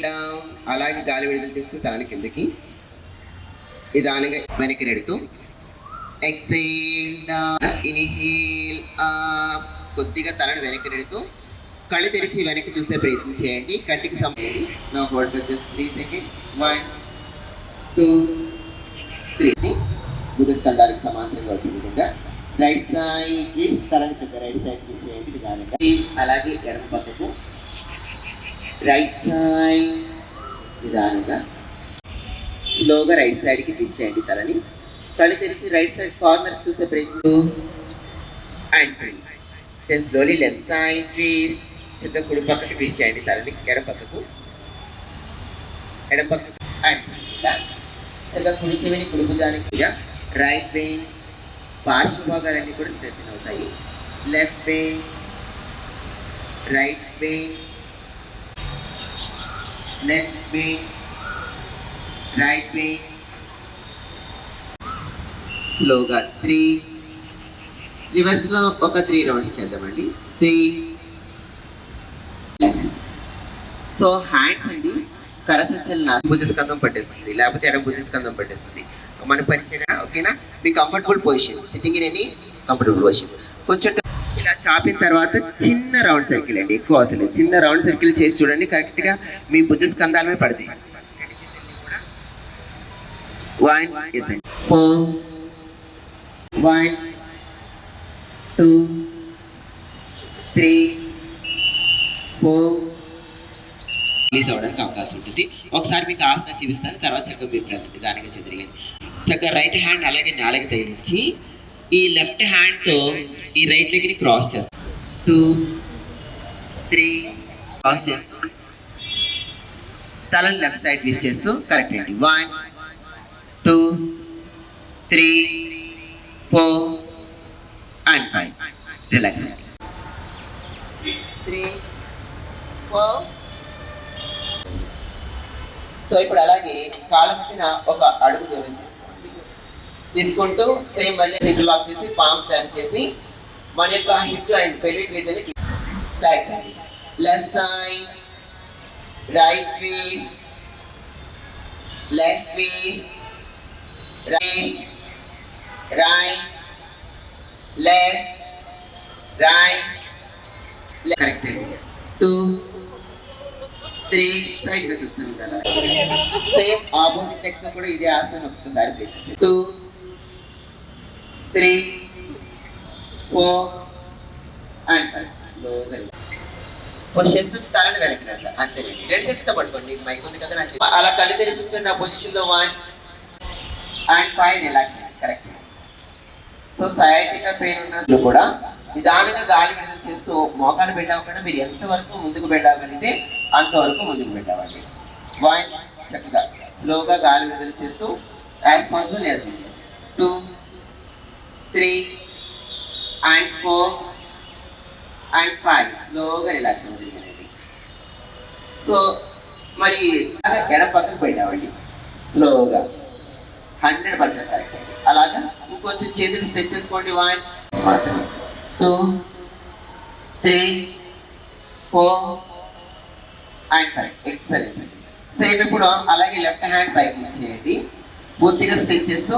Down, అలాగే గాలి విడుదల చేస్తూ తలని కిందకి నిదానంగా వెనక్కి నెడుతూ ఎక్సేల్ డౌన్, ఇన్హేల్ అప్, కొద్దిగా తలని వెనక్కి నెడుతూ కళ్ళు తెరిచి వెనక్కి చూసే ప్రయత్నం చేయండి. కంటికి సంబంధించి నా హోల్డ్ ఫర్ జస్ట్ 3 సెకండ్స్. 1 2 3 భుజస్కంధాలకు సమాంతరంగా వచ్చే విధంగా రైట్ సైడ్ ట్విస్ట్, తలని చక్కగా రైట్ సైడ్ ట్విస్ట్ చేయండి నిదానంగా. అలాగే ఎడమ పక్కకు రైట్ సైడ్ నిదానంగా స్లోగా రైట్ సైడ్కి ట్విస్ట్ చేయండి తలని. కళ్ళు తెరిచి రైట్ సైడ్ కార్నర్ చూసే ప్రయత్నం. And 3 then slowly left side twist, చక్కగా కుడి పక్కకి ట్విస్ట్ చేయండి తలని. ఎడమ పక్కకు అండ్ రిలాక్స్. చక్కగా కుడి చెవిని కుడి భుజానికి, రైట్ వెయిన్ పార్శ్వ భాగాలన్నీ కూడా స్ట్రెంథెన్ అవుతాయి. Left vein, right vein, left vein, right vein. స్లోగా 3 రివర్స్ లో ఒక 3 రౌండ్స్ చేద్దామండి. 3. సో హ్యాండ్స్ అండి కరసంచలన భుజస్కంధం పట్టేస్తుంది, లేకపోతే ఎడమ భుజస్కంధం పట్టేస్తుంది. మన పని చేయడం ఓకేనా. మీ comfortable position, sitting in any comfortable position. కొంచెం ఇలా చాపిన తర్వాత చిన్న రౌండ్ సర్కిల్ అండి, ఎక్కువ అసలు చిన్న రౌండ్ సర్కిల్ చేసి చూడండి, కరెక్ట్గా మీ భుజస్కంధాలమే పడతాయి. 1 4 1 2 3 4 రిలీజ్ అవ్వడానికి అవకాశం ఉంటుంది. ఒకసారి మీకు ఆసన చూపిస్తాను, తర్వాత చక్కగా మీరు దానిగా చెదిరిగాను. చక్కగా రైట్ హ్యాండ్ అలాగే నాలుగు తగిలించి ఈ లెఫ్ట్ హ్యాండ్తో ఈ రైట్ లెగ్ని క్రాస్ చేస్తాం. 2 3 క్రాస్ చేస్తూ తలని లెఫ్ట్ సైడ్ ట్విస్ట్ చేస్తూ కరెక్ట్ అండి. 1 2 3 4 అండ్ 5 రిలాక్స్. 3 4. సో ఇప్పుడు అలాగే కాళ్ళ మధ్యన ఒక అడుగు దూరం తీసుకుంటూ సేమ్ మళ్ళీ సింగిల్ లాక్ చేసి పామ్స్ టర్న్ చేసి మన యొక్క hip and pelvic reason tight. Left side, right twist, left twist, right left, right correct అండి. 2 3 స్ట్రైట్ గా చూస్తాను కదా. సేమ్ ఆపోజిట్ లెగ్ కూడా ఇదే ఆసనం ఒకసారి 2 3 4 అండ్ 5 స్లోగా పొజిషన్ తలని వెనక్కి అంతేనండి. రెండు చేతితో పట్టుకోండి, మైక్ ఉంది కదా. అలా కళ్ళు తెరిచి కూర్చోండి ఆ పొజిషన్ లో. 1 and 5 relax correct. So sciatica pain ఉన్నట్లు కూడా నిదానంగా గాలి విడుదల చేస్తూ మోకాలు బెండ్ అవ్వకుండా మీరు ఎంతవరకు ముందుకు బెండ్ అవ్వగలిగితే అంతవరకు ముందుకు బెండ్ అవ్వండి. 1 చక్కగా స్లోగా గాలి విడుదల చేస్తూ as possible as 2 3 and 4 and 5 స్లోగా రిలాక్స్ అవ్వండి. సో మరి ఎడ పక్కకు పెట్టామండి స్లోగా 100% కరెక్ట్ అండి. అలాగా ఇంకొంచెం చేతులు స్ట్రెచ్ చేసుకోండి. 1 2 3 4 అండ్ 5 ఎక్సలెంట్. సేమ్ ఇప్పుడు అలాగే లెఫ్ట్ హ్యాండ్ పైకి ఇచ్చేయండి, పూర్తిగా స్ట్రెచ్ చేస్తూ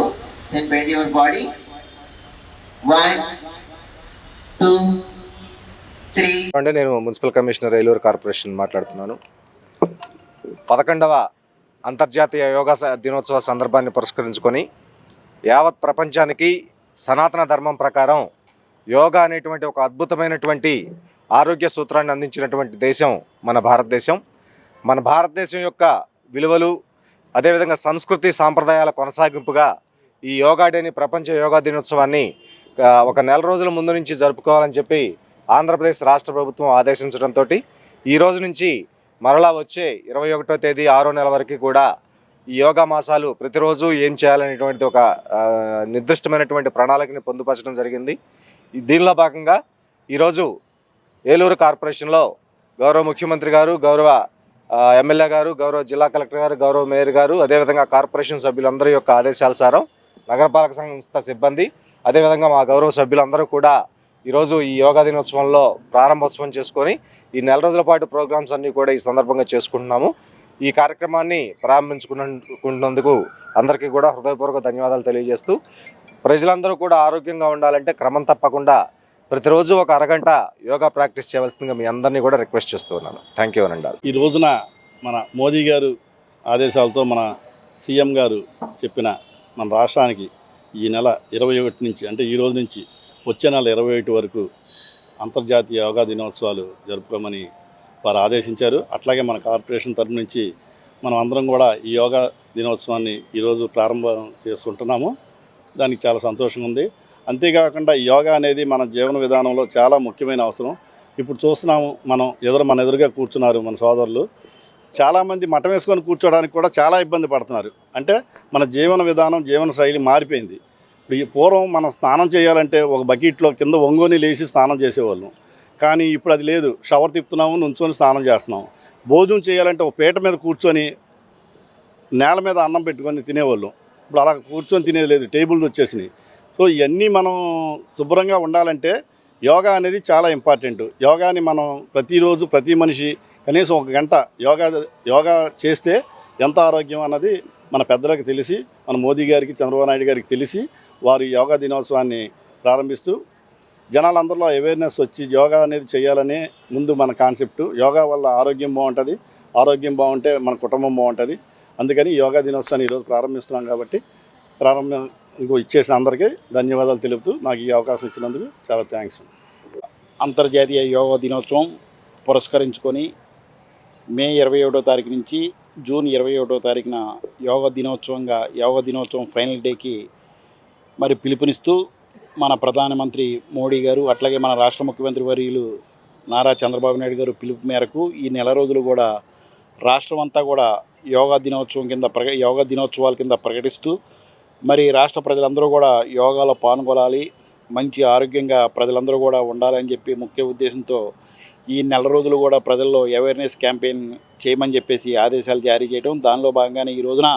దెన్ బెండ్ యువర్ బాడీ. 1 2 3. అంటే నేను మున్సిపల్ కమిషనర్ ఏలూరు కార్పొరేషన్ మాట్లాడుతున్నాను. 11వ అంతర్జాతీయ యోగా దినోత్సవ సందర్భాన్ని పురస్కరించుకొని యావత్ ప్రపంచానికి సనాతన ధర్మం ప్రకారం యోగా అనేటువంటి ఒక అద్భుతమైనటువంటి ఆరోగ్య సూత్రాన్ని అందించినటువంటి దేశం మన భారతదేశం. మన భారతదేశం యొక్క విలువలు అదేవిధంగా సంస్కృతి సాంప్రదాయాల కొనసాగింపుగా ఈ యోగా డేని, ప్రపంచ యోగా దినోత్సవాన్ని ఒక నెల రోజుల ముందు నుంచి జరుపుకోవాలని చెప్పి ఆంధ్రప్రదేశ్ రాష్ట్ర ప్రభుత్వం ఆదేశించడంతో ఈ రోజు నుంచి మరలా వచ్చే 21వ తేదీ 6వ నెల వరకు కూడా ఈ యోగా మాసాలు ప్రతిరోజు ఏం చేయాలనేటువంటి ఒక నిర్దిష్టమైనటువంటి ప్రణాళికని పొందుపరచడం జరిగింది. దీనిలో భాగంగా ఈరోజు ఏలూరు కార్పొరేషన్లో గౌరవ ముఖ్యమంత్రి గారు, గౌరవ ఎమ్మెల్యే గారు, గౌరవ జిల్లా కలెక్టర్ గారు, గౌరవ మేయర్ గారు, అదేవిధంగా కార్పొరేషన్ సభ్యులందరి యొక్క ఆదేశానుసారం నగరపాలక సంస్థ సిబ్బంది, అదేవిధంగా మా గౌరవ సభ్యులందరూ కూడా ఈరోజు ఈ యోగా దినోత్సవంలో ప్రారంభోత్సవం చేసుకొని ఈ నెల రోజుల పాటు ప్రోగ్రామ్స్ అన్నీ కూడా ఈ సందర్భంగా చేసుకుంటున్నాము. ఈ కార్యక్రమాన్ని ప్రారంభించుకున్నందుకు అందరికీ కూడా హృదయపూర్వక ధన్యవాదాలు తెలియజేస్తూ, ప్రజలందరూ కూడా ఆరోగ్యంగా ఉండాలంటే క్రమం తప్పకుండా ప్రతిరోజు ఒక అరగంట యోగా ప్రాక్టీస్ చేయవలసిందిగా మీ అందరినీ కూడా రిక్వెస్ట్ చేస్తూ ఉన్నాను. థ్యాంక్ యూ అనండి. ఈ రోజున మన మోదీ గారు ఆదేశాలతో మన సీఎం గారు చెప్పిన మన రాష్ట్రానికి ఈ నెల 21 నుంచి, అంటే ఈ రోజు నుంచి వచ్చే నెల 21 వరకు అంతర్జాతీయ యోగా దినోత్సవాలు జరుపుకోమని వారు ఆదేశించారు. అట్లాగే మన కార్పొరేషన్ తరఫు నుంచి మనం అందరం కూడా ఈ యోగా దినోత్సవాన్ని ఈరోజు ప్రారంభం చేసుకుంటున్నాము. దానికి చాలా సంతోషంగా ఉంది. అంతేకాకుండా యోగా అనేది మన జీవన విధానంలో చాలా ముఖ్యమైన అవసరం. ఇప్పుడు చూస్తున్నాము, మన ఎదురుగా కూర్చున్నారు మన సోదరులు. చాలామంది మఠం వేసుకొని కూర్చోడానికి కూడా చాలా ఇబ్బంది పడుతున్నారు. అంటే మన జీవన విధానం, జీవన శైలి మారిపోయింది. ఇప్పుడు ఈ పూర్వం మనం స్నానం చేయాలంటే ఒక బకెట్లో కింద వంగోని లేచి స్నానం చేసేవాళ్ళం. కానీ ఇప్పుడు అది లేదు. షవర్ తిప్పుతున్నాము, నుంచొని స్నానం చేస్తున్నాము. భోజనం చేయాలంటే ఒక పీట మీద కూర్చొని నేల మీద అన్నం పెట్టుకొని తినేవాళ్ళం. ఇప్పుడు అలా కూర్చొని తినేది లేదు, టేబుల్స్ వచ్చేసినాయి. సో ఇవన్నీ మనం శుభ్రంగా ఉండాలంటే యోగా అనేది చాలా ఇంపార్టెంట్. యోగాని మనం ప్రతిరోజు ప్రతి మనిషి కనీసం 1 గంట యోగా చేస్తే ఎంత ఆరోగ్యం అన్నది మన పెద్దలకు తెలిసి, మన మోదీ గారికి, చంద్రబాబు నాయుడు గారికి తెలిసి వారు యోగా దినోత్సవాన్ని ప్రారంభిస్తూ జనాలందరిలో అవేర్నెస్ వచ్చి యోగా అనేది చేయాలనే ముందు మన కాన్సెప్టు. యోగా వల్ల ఆరోగ్యం బాగుంటుంది, ఆరోగ్యం బాగుంటే మన కుటుంబం బాగుంటుంది. అందుకని యోగా దినోత్సవాన్ని ఈరోజు ప్రారంభిస్తున్నాం కాబట్టి ఇచ్చేసిన అందరికీ ధన్యవాదాలు తెలుపుతూ నాకు ఈ అవకాశం ఇచ్చినందుకు చాలా థ్యాంక్స్. అంతర్జాతీయ యోగా దినోత్సవం పురస్కరించుకొని మే 21వ తారీఖు నుంచి జూన్ 21వ తారీఖున యోగా దినోత్సవం ఫైనల్ డేకి మరి పిలుపునిస్తూ మన ప్రధానమంత్రి మోడీ గారు, అట్లాగే మన రాష్ట్ర ముఖ్యమంత్రి వర్యులు నారా చంద్రబాబు నాయుడు గారు పిలుపు మేరకు ఈ నెల రోజులు కూడా రాష్ట్రం అంతా కూడా యోగా దినోత్సవాల కింద ప్రకటిస్తూ మరి రాష్ట్ర ప్రజలందరూ కూడా యోగాలో పాల్గొనాలి, మంచి ఆరోగ్యంగా ప్రజలందరూ కూడా ఉండాలని చెప్పి ముఖ్య ఉద్దేశంతో ఈ నెల రోజులు కూడా ప్రజల్లో అవేర్నెస్ క్యాంపెయిన్ చేయమని చెప్పేసి ఆదేశాలు జారీ చేయడం. దానిలో భాగంగానే ఈ రోజున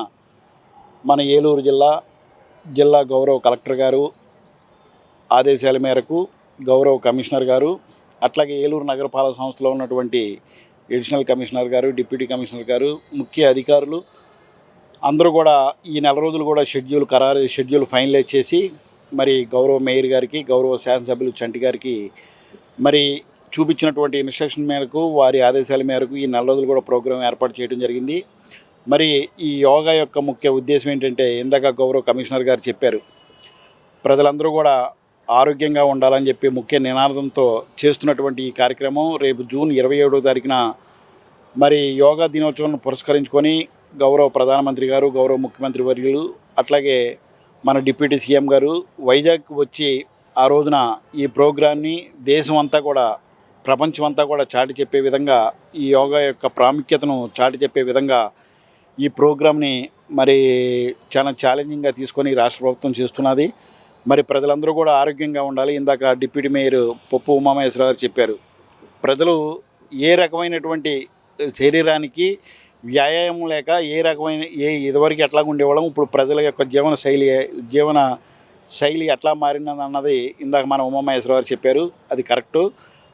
మన ఏలూరు జిల్లా గౌరవ కలెక్టర్ గారు ఆదేశాల మేరకు గౌరవ కమిషనర్ గారు, అట్లాగే ఏలూరు నగరపాలక సంస్థలో ఉన్నటువంటి అడిషనల్ కమిషనర్ గారు, డిప్యూటీ కమిషనర్ గారు, ముఖ్య అధికారులు అందరూ కూడా ఈ నెల రోజులు కూడా షెడ్యూల్ ఫైనలైజ్ చేసి మరి గౌరవ మేయర్ గారికి, గౌరవ శాసనసభ్యులు చంటి గారికి మరి చూపించినటువంటి ఇన్స్ట్రక్షన్ మేరకు, వారి ఆదేశాల మేరకు ఈ నెల రోజులు కూడా ప్రోగ్రాం ఏర్పాటు చేయడం జరిగింది. మరి ఈ యోగా యొక్క ముఖ్య ఉద్దేశం ఏంటంటే, ఇందాక గౌరవ కమిషనర్ గారు చెప్పారు, ప్రజలందరూ కూడా ఆరోగ్యంగా ఉండాలని చెప్పి ముఖ్య నినాదంతో చేస్తున్నటువంటి ఈ కార్యక్రమం రేపు జూన్ 27వ తారీఖున మరి యోగా దినోత్సవం పురస్కరించుకొని గౌరవ ప్రధానమంత్రి గారు, గౌరవ ముఖ్యమంత్రి వర్యులు, అట్లాగే మన డిప్యూటీ సీఎం గారు వైజాగ్ వచ్చి ఆ రోజున ఈ ప్రోగ్రాన్ని దేశం అంతా కూడా, ప్రపంచం అంతా కూడా చాటి చెప్పే విధంగా, ఈ యోగా యొక్క ప్రాముఖ్యతను చాటి చెప్పే విధంగా ఈ ప్రోగ్రామ్ని మరి చాలా ఛాలెంజింగ్గా తీసుకొని రాష్ట్ర ప్రభుత్వం చేస్తున్నది. మరి ప్రజలందరూ కూడా ఆరోగ్యంగా ఉండాలి. ఇందాక డిప్యూటీ మేయర్ పొప్పు ఉమామహేశ్వర గారు చెప్పారు, ప్రజలు ఏ రకమైనటువంటి శరీరానికి వ్యాయామం లేక ఇదివరకు ఎట్లా ఉండేవాళ్ళం, ఇప్పుడు ప్రజల యొక్క జీవన శైలి ఎట్లా మారిందని అన్నది ఇందాక మన ఉమామహేశ్వర గారు చెప్పారు. అది కరెక్టు.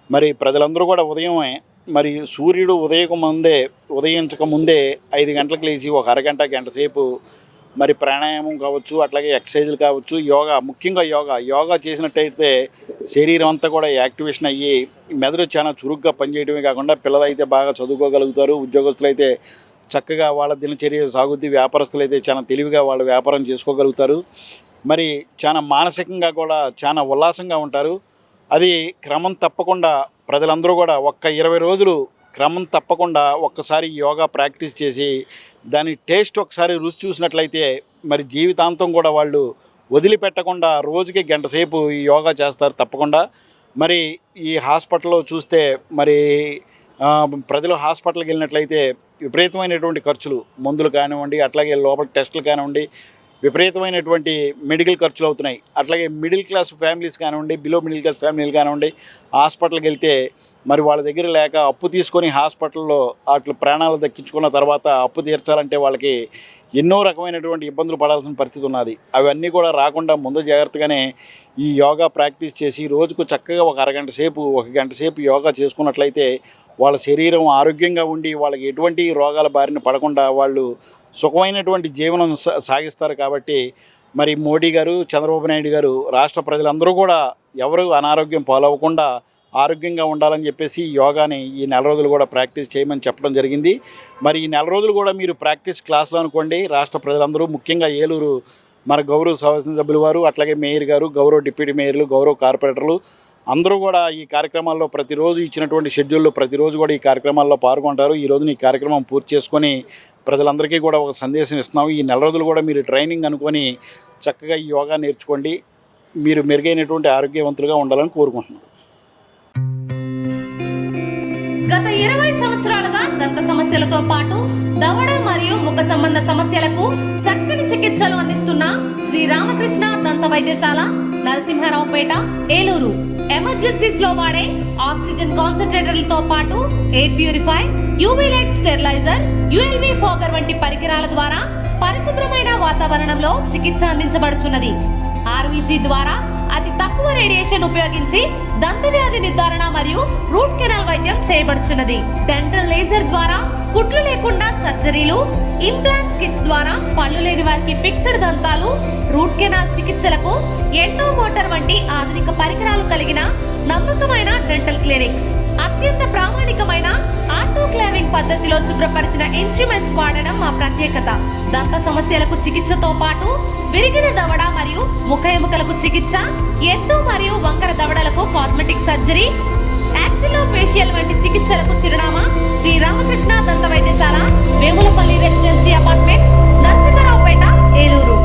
మరి ప్రజలందరూ కూడా ఉదయమే మరి సూర్యుడు ఉదయించక ముందే 5 గంటలకు లేచి ఒక అరగంట గంట సేపు మరి ప్రాణాయామం కావచ్చు, అట్లాగే ఎక్సర్సైజులు కావచ్చు, ముఖ్యంగా యోగా చేసినట్టయితే శరీరం అంతా కూడా యాక్టివేషన్ అయ్యి మెదడు చాలా చురుగ్గా పనిచేయడమే కాకుండా పిల్లలు అయితే బాగా చదువుకోగలుగుతారు, ఉద్యోగస్తులు అయితే చక్కగా వాళ్ళ దినచర్య సాగుద్ది, వ్యాపారస్తులు అయితే చాలా తెలివిగా వాళ్ళ వ్యాపారం చేసుకోగలుగుతారు. మరి చాలా మానసికంగా కూడా చాలా ఉల్లాసంగా ఉంటారు. అది క్రమం తప్పకుండా ప్రజలందరూ కూడా 20 రోజులు క్రమం తప్పకుండా ఒక్కసారి యోగా ప్రాక్టీస్ చేసి దాని టేస్ట్ ఒకసారి రుచి చూసినట్లయితే మరి జీవితాంతం కూడా వాళ్ళు వదిలిపెట్టకుండా రోజుకి గంట సేపు ఈ యోగా చేస్తారు తప్పకుండా. మరి ఈ హాస్పిటల్లో చూస్తే మరి ప్రజలు హాస్పిటల్కి వెళ్ళినట్లయితే విపరీతమైనటువంటి ఖర్చులు, మందులు కానివ్వండి, అట్లాగే లోపల టెస్టులు కానివ్వండి, విపరీతమైనటువంటి మెడికల్ ఖర్చులు అవుతున్నాయి. అట్లాగే మిడిల్ క్లాస్ ఫ్యామిలీస్ కానివ్వండి, బిలో మిడిల్ క్లాస్ ఫ్యామిలీలు కానివ్వండి, హాస్పిటల్కి వెళ్తే మరి వాళ్ళ దగ్గర లేక అప్పు తీసుకొని హాస్పిటల్లో అట్లా ప్రాణాలు దక్కించుకున్న తర్వాత అప్పు తీర్చాలంటే వాళ్ళకి ఎన్నో రకమైనటువంటి ఇబ్బందులు పడాల్సిన పరిస్థితి ఉన్నది. అవన్నీ కూడా రాకుండా ముందు జాగ్రత్తగానే ఈ యోగా ప్రాక్టీస్ చేసి రోజుకు చక్కగా ఒక గంట సేపు యోగా చేసుకున్నట్లయితే వాళ్ళ శరీరం ఆరోగ్యంగా ఉండి వాళ్ళకి ఎటువంటి రోగాల బారిన పడకుండా వాళ్ళు సుఖమైనటువంటి జీవనం సాగిస్తారు. కాబట్టి మరి మోడీ గారు, చంద్రబాబు నాయుడు గారు రాష్ట్ర ప్రజలందరూ కూడా ఎవరు అనారోగ్యం పాలవ్వకుండా ఆరోగ్యంగా ఉండాలని చెప్పేసి యోగాని ఈ నెల రోజులు కూడా ప్రాక్టీస్ చేయమని చెప్పడం జరిగింది. మరి ఈ నెల రోజులు కూడా మీరు ప్రాక్టీస్ క్లాసులు అనుకోండి. రాష్ట్ర ప్రజలందరూ, ముఖ్యంగా ఏలూరు మన గౌరవ శాసనసభ్యులు వారు, అట్లాగే మేయర్ గారు, గౌరవ డిప్యూటీ మేయర్లు, గౌరవ కార్పొరేటర్లు అందరూ కూడా ఈ కార్యక్రమాల్లో ప్రతిరోజు ఇచ్చినటువంటి షెడ్యూల్లో ప్రతిరోజు కూడా ఈ కార్యక్రమాల్లో పాల్గొంటారు. ఈ రోజున ఈ కార్యక్రమం పూర్తి చేసుకొని ప్రజలందరికీ కూడా ఒక సందేశం ఇస్తున్నాము. ఈ నెల రోజులు కూడా మీరు ట్రైనింగ్ అనుకొని చక్కగా ఈ యోగా నేర్చుకోండి. మీరు మెరుగైనటువంటి ఆరోగ్యవంతులుగా ఉండాలని కోరుకుంటున్నాను. గత 20 సంవత్సరాలుగా దంత సమస్యలతో పాటు దవడ మరియు ముఖ సంబంధ సమస్యలకు చక్కని చికిత్సలు అందిస్తున్న శ్రీ రామకృష్ణ దంత వైద్యశాల, నరసింహారావుపేట, ఏలూరు. ఎమర్జెన్సీస్ లో వాడే ఆక్సిజన్ కాన్సంట్రేటర్లతో పాటు air purifier, UV light steriliser, ULV fogger వంటి పరికరాల ద్వారా పరిశుభ్రమైన వాతావరణంలో చికిత్స అందించబడుచున్నది. ఆర్వీజీ ద్వారా అతి తక్కువ రేడియేషన్ ఉపయోగించి దంత వ్యాధి నిర్ధారణ మరియు రూట్ కెనాల్ వైద్యం చేయబడుచున్నది. డెంటల్ లేజర్ ద్వారా కుట్లు లేకుండా సర్జరీలు, ఇంప్లాంట్స్ కిట్స్ ద్వారా పళ్ళు లేని వారికి ఫిక్స్డ్ దంతాలు, రూట్ కెనాల్ చికిత్సలకు ఎండో మోటార్ వంటి ఆధునిక పరికరాలు కలిగిన నమ్మకమైన డెంటల్ క్లినిక్. అత్యంత ప్రామాణికమైన ఆటోక్లావింగ్ పద్ధతిలో శుభ్రపరిచిన ఇన్స్ట్రుమెంట్స్ వాడడం మా ప్రత్యేకత. దంత సమస్యలకు చికిత్సతో పాటు విరిగిన దవడ మరియు ముఖ ఎముకలకు చికిత్స, ఎత్తు మరియు వంకర దవడలకు కాస్మెటిక్ సర్జరీ, యాక్సిలోఫేషియల్ వంటి చికిత్సలకు చిరునామా శ్రీ రామకృష్ణ దంత వైద్యశాల, వేములపల్లి రెసిడెన్సీ అపార్ట్మెంట్, నరసింహారావుపేట, ఏలూరు.